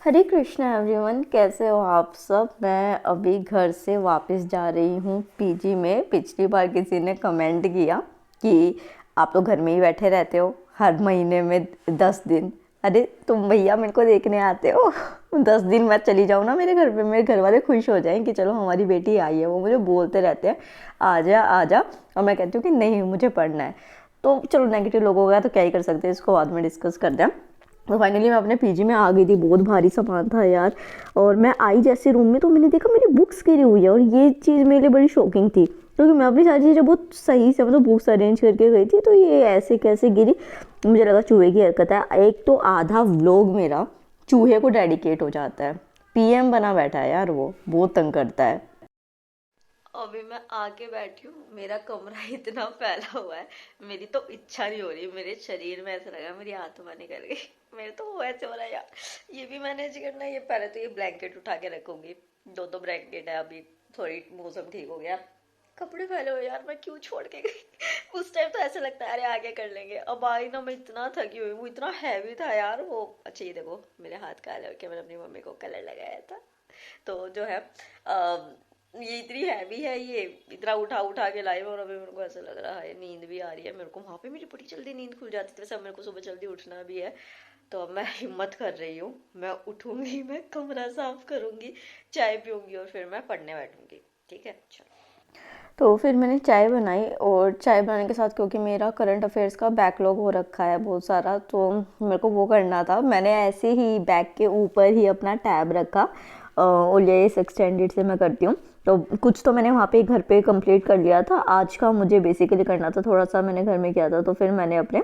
हरे Krishna everyone, कैसे हो आप सब। मैं अभी घर से वापस जा रही हूँ पीजी में। पिछली बार किसी ने कमेंट किया कि आप तो घर में ही बैठे रहते हो हर महीने में 10 दिन। अरे तुम भैया मेरे को देखने आते हो 10 दिन मैं चली जाऊँ ना मेरे घर पे, मेरे घर वाले खुश हो जाएं कि चलो हमारी बेटी आई है। वो मुझे बोलते रहते हैं आ जा आ जा, और मैं कहती हूँ कि नहीं मुझे पढ़ना है। तो चलो नेगेटिव लोगों का तो क्या ही कर सकते हैं, इसको बाद में डिस्कस करते हैं। तो फाइनली मैं अपने पीजी में आ गई थी। बहुत भारी सामान था यार। और मैं आई जैसे रूम में तो मैंने देखा मेरी बुक्स गिरी हुई है, और ये चीज़ मेरे लिए बड़ी शॉकिंग थी क्योंकि मैं अपनी सारी चीज़ें बहुत सही से मतलब बुक्स अरेंज करके गई थी, तो ये ऐसे कैसे गिरी। मुझे लगा चूहे की हरकत है। एक तो आधा व्लॉग मेरा चूहे को डेडिकेट हो जाता है। पीएम बना बैठा है यार, वो बहुत तंग करता है। अभी मैं आके बैठी हूँ, मेरा कमरा इतना फैला हुआ है, मेरी तो इच्छा नहीं हो रही। मेरे शरीर में ऐसा लगा मेरी आत्मा निकल गई मेरे तो वो ऐसे हो रहा है यार, ये भी मैनेज करना है। ये पहले तो ये ब्लैंकेट उठा के रखूंगी, दो ब्लैंकेट है अभी। थोड़ी मौसम ठीक हो गया, कपड़े फैले हुए यार, मैं क्यों छोड़ के गई उस टाइम तो ऐसा लगता है अरे आगे कर लेंगे। अब आई ना, मैं इतना थकी हुई, वो इतना हैवी था यार वो। अच्छा ये देखो मेरे हाथ काले होके मैंने अपनी मम्मी को कलर लगाया था। तो जो है ये इतनी हैवी है, ये इतना उठा उठा के लाई। और अभी मेरे को ऐसा लग रहा है नींद भी आ रही है मेरे को। वहां पे मेरी बड़ी जल्दी नींद खुल जाती थी, वैसे अब मेरे को सुबह जल्दी उठना भी है। तो अब मैं हिम्मत कर रही हूँ, मैं उठूंगी, मैं कमरा साफ करूंगी, चाय पीऊंगी और फिर मैं पढ़ने बैठूंगी। ठीक है चलो। तो फिर मैंने चाय बनाई, और चाय बनाने के साथ क्योंकि मेरा करंट अफेयर्स का बैकलॉग हो रखा है बहुत सारा, तो मेरे को वो करना था। मैंने ऐसे ही बैग के ऊपर ही अपना टैब रखा। ओलिया एक्सटेंडेड से मैं करती हूँ, तो कुछ तो मैंने वहाँ पे घर पे कंप्लीट कर लिया था। आज का मुझे बेसिकली करना था, थोड़ा सा मैंने घर में किया था। तो फिर मैंने अपने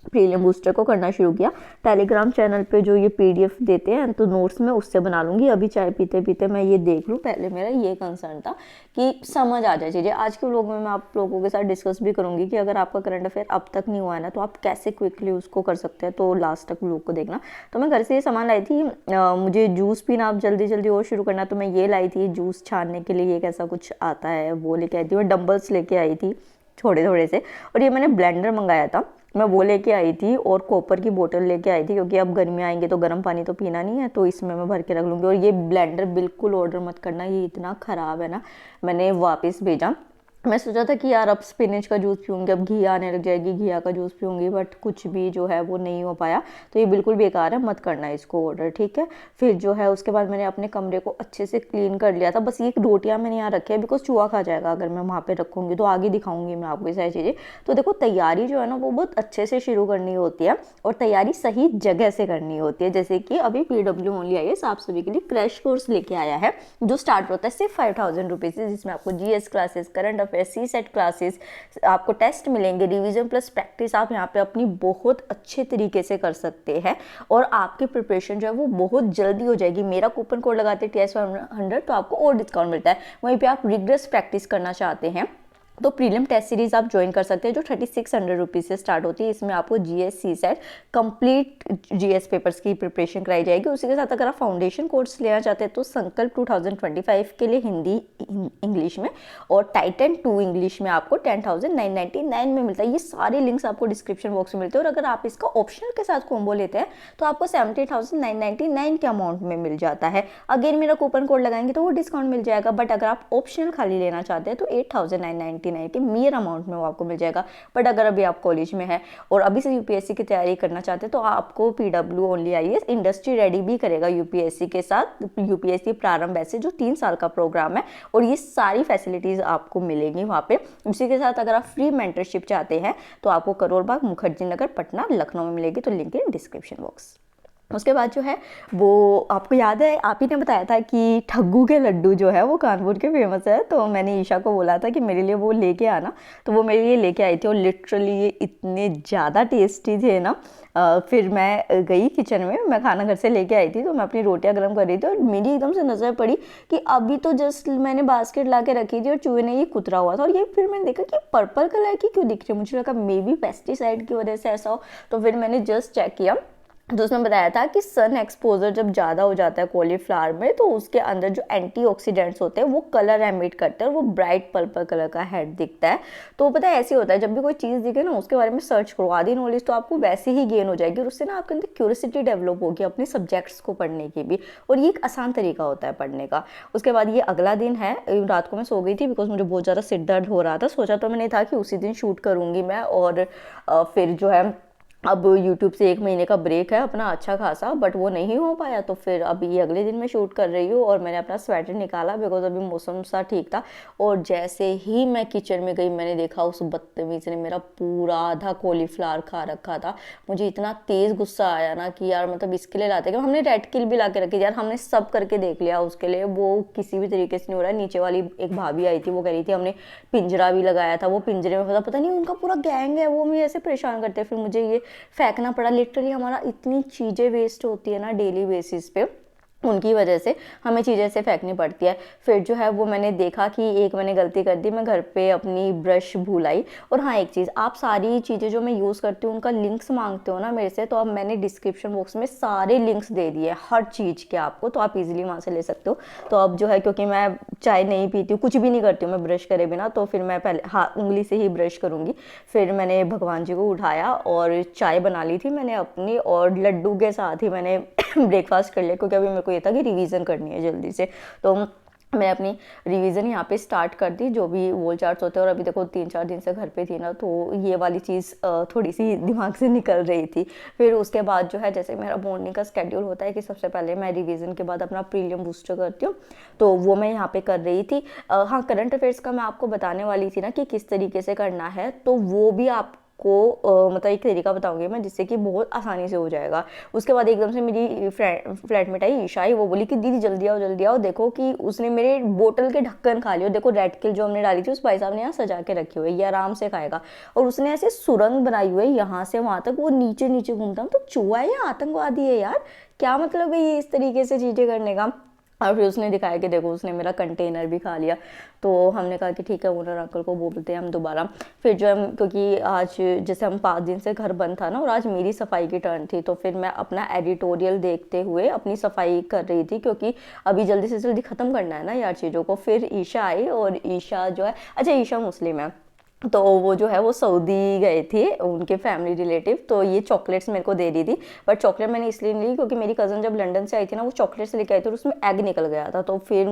प्रीलिम बूस्टर को करना शुरू किया। टेलीग्राम चैनल पे जो ये पीडीएफ देते हैं तो नोट्स मैं उससे बना लूँगी। अभी चाय पीते पीते मैं ये देख लूँ। पहले मेरा ये कंसर्न था कि समझ आ जाए चीज़ें। आज के व्लॉग में मैं आप लोगों के साथ डिस्कस भी करूँगी कि अगर आपका करंट अफेयर अब तक नहीं हुआ है ना, तो आप कैसे क्विकली उसको कर सकते हैं। तो लास्ट तक व्लॉग को देखना। तो मैं घर से ये सामान लाई थी। मुझे जूस पीना आप जल्दी जल्दी और शुरू करना, तो मैं ये लाई थी जूस छानने के लिए। ये कैसा कुछ आता है वो लेके आई थी। मैं डम्बल्स लेके आई थी थोड़े थोड़े से, और ये मैंने ब्लेंडर मंगाया था, मैं वो लेके आई थी। और कॉपर की बोतल लेके आई थी क्योंकि अब गर्मी आएंगे तो गर्म पानी तो पीना नहीं है, तो इसमें मैं भर के रख लूँगी। और ये ब्लेंडर बिल्कुल ऑर्डर मत करना, ये इतना ख़राब है ना, मैंने वापस भेजा। मैं सोचा था कि यार अब स्पिनच का जूस पीऊँगी, अब घी आने लग जाएगी, घिया का जूस पीऊँगी, बट कुछ भी जो है वो नहीं हो पाया। तो ये बिल्कुल बेकार है, मत करना इसको ऑर्डर, ठीक है। फिर जो है उसके बाद मैंने अपने कमरे को अच्छे से क्लीन कर लिया था। बस ये रोटियां मैंने यहाँ रखी है बिकॉज चूहा खा जाएगा अगर मैं वहाँ पे रखूँगी, तो आगे दिखाऊंगी मैं आपको ये सारी चीज़ें। तो देखो तैयारी जो है ना वो बहुत अच्छे से शुरू करनी होती है, और तैयारी सही जगह से करनी होती है। जैसे कि अभी पीडब्ल्यू ओनली IAS आप सभी के लिए क्रैश कोर्स लेके आया है, जो स्टार्ट होता है सिर्फ 5000 रुपीज़ से, जिसमें आपको GS क्लासेस, करंट अफेयर, सी सेट क्लासेस, आपको टेस्ट मिलेंगे, रिवीजन प्लस प्रैक्टिस आप यहाँ पे अपनी बहुत अच्छे तरीके से कर सकते हैं। और आपकी प्रिपरेशन जो है वो बहुत जल्दी हो जाएगी। मेरा कूपन कोड लगाते हैं TS100, तो आपको और डिस्काउंट मिलता है। वहीं पे आप रिग्रेस प्रैक्टिस करना चाहते हैं तो प्रीलिम टेस्ट सीरीज आप ज्वाइन कर सकते हैं, जो 3600 रुपीज़ से स्टार्ट होती है। इसमें आपको GS सी सेट कंप्लीट GS पेपर्स की प्रिपरेशन कराई जाएगी। उसी के साथ अगर आप फाउंडेशन कोर्स लेना चाहते हैं तो संकल्प 2025 के लिए हिंदी इंग्लिश में, और टाइटन 2 इंग्लिश में आपको 10,999 में मिलता है। ये सारे लिंक्स आपको डिस्क्रिप्शन बॉक्स में मिलते हैं। और अगर आप इसका ऑप्शनल के साथ कॉम्बो लेते हैं तो आपको 70,999 के अमाउंट में मिल जाता है। अगेन मेरा कूपन कोड लगाएंगे तो वो डिस्काउंट मिल जाएगा, बट अगर आप ऑप्शनल खाली लेना चाहते हैं तो 8,999 के मेयर अमाउंट में वो आपको मिल जाएगा। बट अगर अभी आप कॉलेज में है और अभी से यूपीएससी की तैयारी करना चाहते हैं तो आपको PW only IAS industry ready भी करेगा यूपीएससी के साथ। यूपीएससी प्रारंभ ऐसे जो 3 साल का प्रोग्राम है, और ये सारी फैसिलिटीज आपको मिलेंगी वहाँ पे। उसी के साथ अगर आप फ्री मेंटरशिप चाहते हैं तो आपको करोल बाग, मुखर्जी नगर, पटना, लखनऊ में मिलेगी, तो लिंक इन डिस्क्रिप्शन बॉक्स। उसके बाद जो है वो आपको याद है, आप ही ने बताया था कि ठग्गू के लड्डू जो है वो कानपुर के फेमस है, तो मैंने ईशा को बोला था कि मेरे लिए वो लेके आना, तो वो मेरे लिए लेके आई थी। और लिटरली ये इतने ज़्यादा टेस्टी थे ना। फिर मैं गई किचन में, मैं खाना घर से लेके आई थी, तो मैं अपनी रोटियां गर्म कर रही थी, और मेरी एकदम से नज़र पड़ी कि अभी तो जस्ट मैंने बास्केट ला के रखी थी और चूहे ने ये कुतरा हुआ था। और ये फिर मैंने देखा कि पर्पल कलर की क्यों दिख रही है, मुझे लगा मे बी पेस्टिसाइड की वजह से ऐसा हो। तो फिर मैंने जस्ट चेक किया तो उसमें बताया था कि सन एक्सपोजर जब ज़्यादा हो जाता है कॉलीफ्लावर में तो उसके अंदर जो एंटीऑक्सीडेंट्स होते हैं वो कलर एमिट करते हैं और वो ब्राइट पर्पल कलर का हेड दिखता है। तो पता है ऐसे होता है, जब भी कोई चीज़ दिखे ना उसके बारे में सर्च करो, आधी नॉलेज तो आपको वैसे ही गेन हो जाएगी और उससे ना आपके अंदर क्यूरियोसिटी डेवलप होगी अपने सब्जेक्ट्स को पढ़ने की भी, और ये एक आसान तरीका होता है पढ़ने का। उसके बाद ये अगला दिन है, रात को मैं सो गई थी बिकॉज मुझे बहुत ज़्यादा सिर दर्द हो रहा था। सोचा तो मैंने था कि उसी दिन शूट करूँगी मैं, और फिर जो है अब यूट्यूब से 1 महीने का ब्रेक है अपना अच्छा खासा, बट वो नहीं हो पाया। तो फिर अभी अगले दिन मैं शूट कर रही हूँ और मैंने अपना स्वेटर निकाला बिकॉज अभी मौसम सा ठीक था। और जैसे ही मैं किचन में गई मैंने देखा उस बदतमीज ने मेरा पूरा आधा कॉलीफ्लावर खा रखा था। मुझे इतना तेज़ गुस्सा आया ना कि यार मतलब इसके लिए लाते, कि हमने रेड किल भी ला के रखी यार, हमने सब करके देख लिया उसके लिए, वो किसी भी तरीके से नहीं हो रहा है। नीचे वाली एक भाभी आई थी, वो कह रही थी हमने पिंजरा भी लगाया था, वो पिंजरे में पता नहीं उनका पूरा गैंग है, वो मुझे ऐसे परेशान करते हैं। फिर मुझे ये फेंकना पड़ा। लिटरली हमारा इतनी चीज़ें वेस्ट होती है ना डेली बेसिस पे, उनकी वजह से हमें चीज़ें से फेंकनी पड़ती है। फिर जो है वो मैंने देखा कि एक मैंने गलती कर दी, मैं घर पे अपनी ब्रश भूल आई। और हाँ एक चीज़, आप सारी चीज़ें जो मैं यूज़ करती हूँ उनका लिंक्स मांगते हो ना मेरे से, तो अब मैंने डिस्क्रिप्शन बॉक्स में सारे लिंक्स दे दिए हर चीज़ के आपको, तो आप इजीली वहाँ से ले सकते हो। तो अब जो है क्योंकि मैं चाय नहीं पीती हूँ, कुछ भी नहीं करती हूँ मैं ब्रश करे बिना, तो फिर मैं पहले उंगली से ही ब्रश करूँगी। फिर मैंने भगवान जी को उठाया और चाय बना ली थी मैंने अपनी, और लड्डू के साथ ही मैंने ब्रेकफास्ट कर लिया क्योंकि अभी मेरे को ये था कि रिवीजन करनी है जल्दी से। तो मैं अपनी रिवीजन यहाँ पे स्टार्ट कर दी, जो भी वॉल चार्ट्स होते हैं। और अभी देखो 3-4 दिन से घर पे थी ना, तो ये वाली चीज़ थोड़ी सी दिमाग से निकल रही थी। फिर उसके बाद जो है जैसे मेरा मॉर्निंग का स्केड्यूल होता है कि सबसे पहले मैं रिवीजन के बाद अपना प्रीलियम बूस्टर करती हूँ, तो वो मैं यहाँ पे कर रही थी। हाँ करंट अफेयर्स का मैं आपको बताने वाली थी ना कि किस तरीके से करना है, तो वो भी आप को मतलब एक तरीका बताऊंगी मैं जिससे कि बहुत आसानी से हो जाएगा। उसके बाद एकदम से मेरी फ्लैटमेट आई ईशा आई, वो बोली कि दीदी जल्दी आओ देखो कि उसने मेरे बोतल के ढक्कन खा लिया। देखो रेड किल जो हमने डाली थी उस भाई साहब ने यहाँ सजा के रखी हुई है, ये आराम से खाएगा। और उसने ऐसे सुरंग बनाई हुई है यहाँ से वहां तक, वो नीचे नीचे घूमता, तो चूहा है या आतंकवादी है यार, क्या मतलब है ये इस तरीके से चीजें करने का। और फिर उसने दिखाया कि देखो उसने मेरा कंटेनर भी खा लिया। तो हमने कहा कि ठीक है ओनर अंकल को बोलते हैं हम दोबारा। फिर जो हम क्योंकि आज जैसे हम 5 दिन से घर बंद था ना और आज मेरी सफाई की टर्न थी, तो फिर मैं अपना एडिटोरियल देखते हुए अपनी सफाई कर रही थी क्योंकि अभी जल्दी से जल्दी ख़त्म करना है ना यार चीज़ों को। फिर ईशा आई, और ईशा जो है, अच्छा ईशा मुस्लिम है, तो वो जो है वो सऊदी गए थे उनके फैमिली रिलेटिव, तो ये चॉकलेट्स मेरे को दे रही थी। बट चॉकलेट मैंने इसलिए नहीं ली क्योंकि मेरी कज़न जब लंदन से आई थी ना वो चॉकलेट्स लेके आई थी और उसमें एग निकल गया था, तो फिर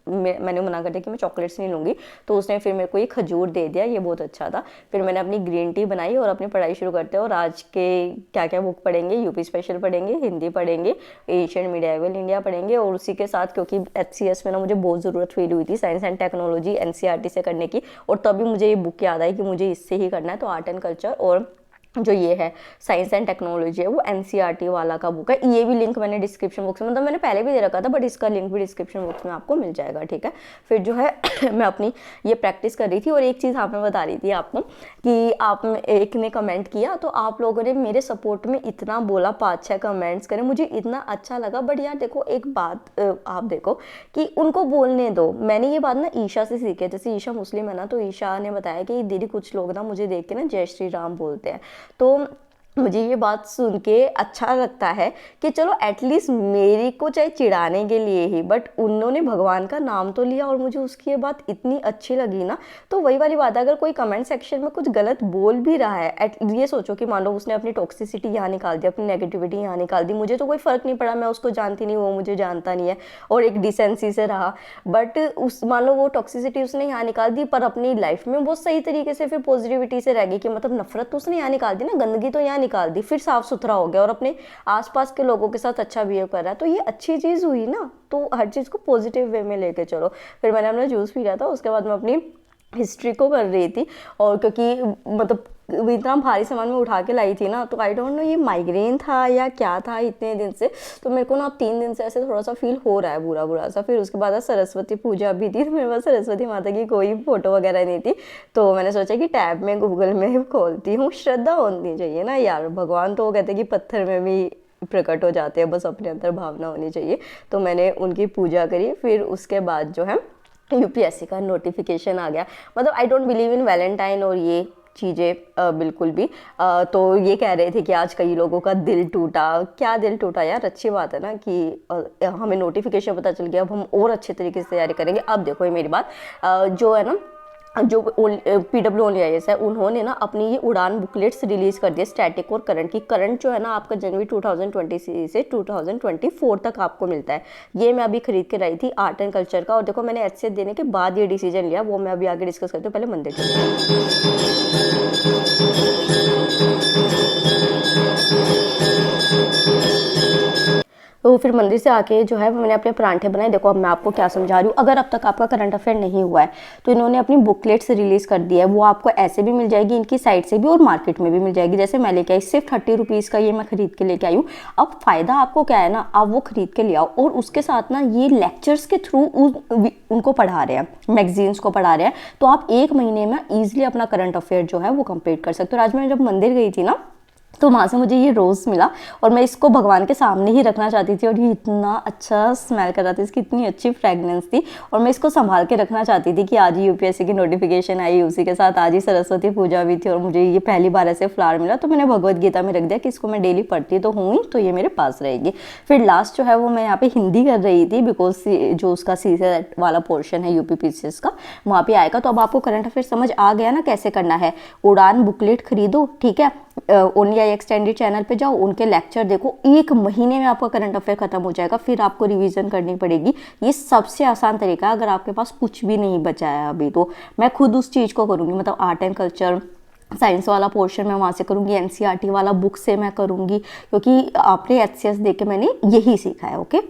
मैंने मना कर दिया कि मैं चॉकलेट्स नहीं लूँगी। तो उसने फिर मेरे को ये खजूर दे दिया, ये बहुत अच्छा था। फिर मैंने अपनी ग्रीन टी बनाई और अपनी पढ़ाई शुरू करते हैं। और आज के क्या क्या बुक पढ़ेंगे, यूपी स्पेशल पढ़ेंगे, हिंदी पढ़ेंगे, एशियन मिडिएवल इंडिया पढ़ेंगे, और उसी के साथ क्योंकि HCS में ना मुझे बहुत ज़रूरत फील हुई थी साइंस एंड टेक्नोलॉजी NCERT से करने की, और तभी मुझे ये बुक याद आई कि मुझे इससे ही करना है। तो आर्ट एंड कल्चर और जो ये है साइंस एंड टेक्नोलॉजी है वो NCERT वाला का बुक है। ये भी लिंक मैंने डिस्क्रिप्शन बॉक्स में, मतलब मैंने पहले भी दे रखा था बट इसका लिंक भी डिस्क्रिप्शन बॉक्स में आपको मिल जाएगा, ठीक है। फिर जो है मैं अपनी ये प्रैक्टिस कर रही थी। और एक चीज़ हाँ मैं बता रही थी आपको कि आप एक ने कमेंट किया तो आप लोगों ने मेरे सपोर्ट में इतना बोला, 5-6 कमेंट्स करें, मुझे इतना अच्छा लगा। बट यार देखो एक बात आप देखो कि उनको बोलने दो। मैंने ये बात ना ईशा से सीखी है, जैसे ईशा मुस्लिम है ना, तो ईशा ने बताया कि दीदी कुछ लोग ना मुझे देख के ना जय श्री राम बोलते हैं। तो मुझे ये बात सुन के अच्छा लगता है कि चलो एटलीस्ट मेरी को चाहे चिढ़ाने के लिए ही, बट उन्होंने भगवान का नाम तो लिया और मुझे उसकी ये बात इतनी अच्छी लगी ना। तो वही वाली बात है, अगर कोई कमेंट सेक्शन में कुछ गलत बोल भी रहा है, ये सोचो कि मान लो उसने अपनी टॉक्सिसिटी यहाँ निकाल दी, अपनी नेगेटिविटी यहाँ निकाल दी, मुझे तो कोई फ़र्क नहीं पड़ा, मैं उसको जानती नहीं, वो मुझे जानता नहीं है, और एक डिसेंसी से रहा। बट उस मान लो वो टॉक्सिसिटी उसने यहाँ निकाल दी, पर अपनी लाइफ में वो सही तरीके से फिर पॉजिटिविटी से रह गई कि मतलब नफरत तो उसने यहाँ निकाल दी ना, गंदगी तो यहाँ निकाल दी, फिर साफ सुथरा हो गया और अपने आसपास के लोगों के साथ अच्छा बिहेव कर रहा है, तो ये अच्छी चीज़ हुई ना। तो हर चीज़ को पॉजिटिव वे में लेके चलो। फिर मैंने अपना जूस पी रहा था, उसके बाद मैं अपनी हिस्ट्री को कर रही थी। और क्योंकि मतलब इतना भारी सामान में उठा के लाई थी ना, तो आई डोंट नो ये माइग्रेन था या क्या था इतने दिन से, तो मेरे को ना अब 3 दिन से ऐसे थोड़ा सा फील हो रहा है बुरा बुरा सा। फिर उसके बाद सरस्वती पूजा भी थी, तो मेरे पास सरस्वती माता की कोई फोटो वगैरह नहीं थी, तो मैंने सोचा कि टैब में गूगल में खोलती हूँ। श्रद्धा होनी चाहिए ना यार, भगवान तो वो कहते हैं कि पत्थर में भी प्रकट हो जाते हैं, बस अपने अंदर भावना होनी चाहिए। तो मैंने उनकी पूजा करी। फिर उसके बाद जो है UPSC का नोटिफिकेशन आ गया। मतलब I don't believe in Valentine और ये चीज़ें बिल्कुल भी। तो ये कह रहे थे कि आज कई लोगों का दिल टूटा। क्या दिल टूटा यार, अच्छी बात है ना कि हमें नोटिफिकेशन पता चल गया, अब हम और अच्छे तरीके से तैयारी करेंगे। अब देखो ये मेरी बात, जो है ना, जो PWOIS है, उन्होंने ना अपनी ये उड़ान बुकलेट्स रिलीज कर दिए स्टैटिक और करंट की। करंट जो है ना आपका जनवरी 2020 से 2024 तक आपको मिलता है। ये मैं अभी खरीद के लाई थी आर्ट एंड कल्चर का, और देखो मैंने HCF देने के बाद ये डिसीजन लिया, वो मैं अभी आगे डिस्कस करती हूँ। पहले मंदिर चलते हैं। तो फिर मंदिर से आके जो है मैंने अपने परांठे बनाए। देखो अब मैं आपको क्या समझा रही हूँ, अगर अब तक आपका करंट अफेयर नहीं हुआ है तो इन्होंने अपनी बुकलेट्स रिलीज कर दिया है। वो आपको ऐसे भी मिल जाएगी इनकी साइट से भी, और मार्केट में भी मिल जाएगी। जैसे मैं लेके आई, सिर्फ 30 रुपीज़ का ये मैं खरीद के लेके आई हूँ। अब फायदा आपको क्या है ना, आप वो खरीद के ले आओ, और उसके साथ ना ये लेक्चर्स के थ्रू उनको पढ़ा रहे हैं, मैगजीन्स को पढ़ा रहे हैं। तो आप 1 महीने में ईजिली अपना करंट अफेयर जो है वो कंप्लीट कर सकते हो। आज मैं जब मंदिर गई थी ना, तो वहाँ से मुझे ये रोज़ मिला, और मैं इसको भगवान के सामने ही रखना चाहती थी। और ये इतना अच्छा स्मेल कर रहा था, इसकी इतनी अच्छी फ्रेगनेंस थी, और मैं इसको संभाल के रखना चाहती थी कि आज ही UPSC की नोटिफिकेशन आई, उसी के साथ आज ही सरस्वती पूजा भी थी, और मुझे ये पहली बार ऐसे फ्लावर मिला। तो मैंने भगवद गीता में रख दिया कि इसको मैं डेली पढ़ती तो हूँ, तो ये मेरे पास रहेगी। फिर लास्ट जो है वो मैं यहाँ पे हिंदी कर रही थी, बिकॉज जो उसका CSET वाला पोर्शन है UPPCS का, वहाँ पे आएगा। तो अब आपको करंट अफेयर समझ आ गया ना कैसे करना है। उड़ान बुकलेट खरीदो, ठीक है, ओनली आई एक्सटेंडेड चैनल पे जाओ, उनके लेक्चर देखो, 1 महीने में आपका करंट अफेयर खत्म हो जाएगा। फिर आपको रिवीजन करनी पड़ेगी। ये सबसे आसान तरीका है अगर आपके पास कुछ भी नहीं बचा है अभी। तो मैं खुद उस चीज़ को करूँगी, मतलब आर्ट एंड कल्चर साइंस वाला पोर्शन मैं वहाँ से करूँगी, NCERT वाला बुक से मैं करूँगी, क्योंकि आपने HCS दे के मैंने यही सीखा है। ओके,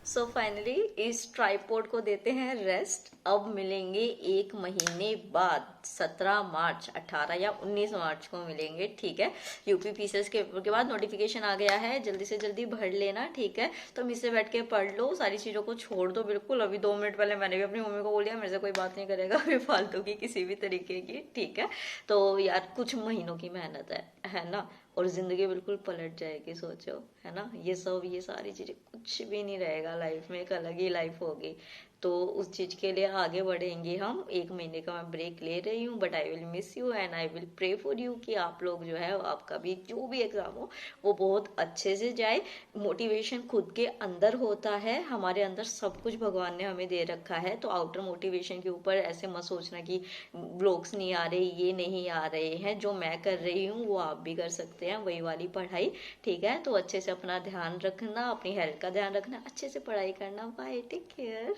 सो फाइनली इस ट्राइपॉड को देते हैं रेस्ट। अब मिलेंगे 1 महीने बाद, 17 मार्च, 18 या 19 मार्च को मिलेंगे, ठीक है। UPPCS के पेपर के बाद नोटिफिकेशन आ गया है, जल्दी से जल्दी भर लेना, ठीक है। तो मिस से बैठ के पढ़ लो, सारी चीज़ों को छोड़ दो बिल्कुल। अभी 2 मिनट पहले मैंने भी अपनी मम्मी को बोल दिया मेरे से कोई बात नहीं करेगा फिर फालतू की किसी भी तरीके की, ठीक है। तो यार कुछ महीनों की मेहनत है ना, और ज़िंदगी बिल्कुल पलट जाएगी, सोचो, है ना। ये सारी चीज़ें कुछ भी नहीं रहेगा लाइफ में, एक अलग ही लाइफ होगी। तो उस चीज़ के लिए आगे बढ़ेंगे हम। 1 महीने का मैं ब्रेक ले रही हूँ, but I will miss you and I will pray for you कि आप लोग जो है, आपका भी जो भी एग्ज़ाम हो वो बहुत अच्छे से जाए। मोटिवेशन खुद के अंदर होता है, हमारे अंदर सब कुछ भगवान ने हमें दे रखा है। तो आउटर मोटिवेशन के ऊपर ऐसे मत सोचना कि ब्लॉग्स नहीं आ रहे, ये नहीं आ रहे हैं। जो मैं कर रही हूँ वो आप भी कर सकते हैं, वही वाली पढ़ाई, ठीक है। तो अच्छे से अपना ध्यान रखना, अपनी हेल्थ का ध्यान रखना, अच्छे से पढ़ाई करना। Bye, take care.